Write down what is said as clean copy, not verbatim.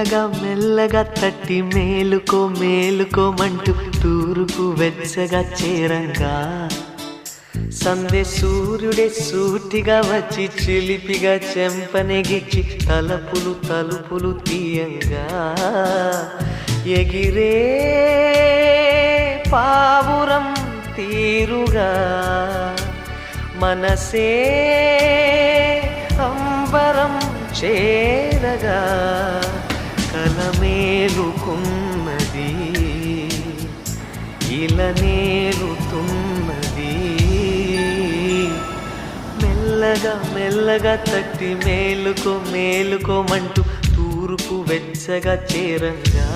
మెల్లగా మెల్లగా తట్టి మేలుకో మేలుకోమంటూ తూర్పు వెచ్చగా చేరంగా సందే సూర్యుడే సూటిగా వచ్చి చిలిపిగా చెంపనెగిచ్చి తలుపులు తలుపులు తీయంగా ఎగిరే పావురం తీరుగా మనసే అంబరం చేరగా కలమేలుకున్నది ఇలనేలుతున్నది మెల్లగా మెల్లగా తట్టి మేలుకో మేలుకోమంటూ తూర్పు వెచ్చగా చేరంగా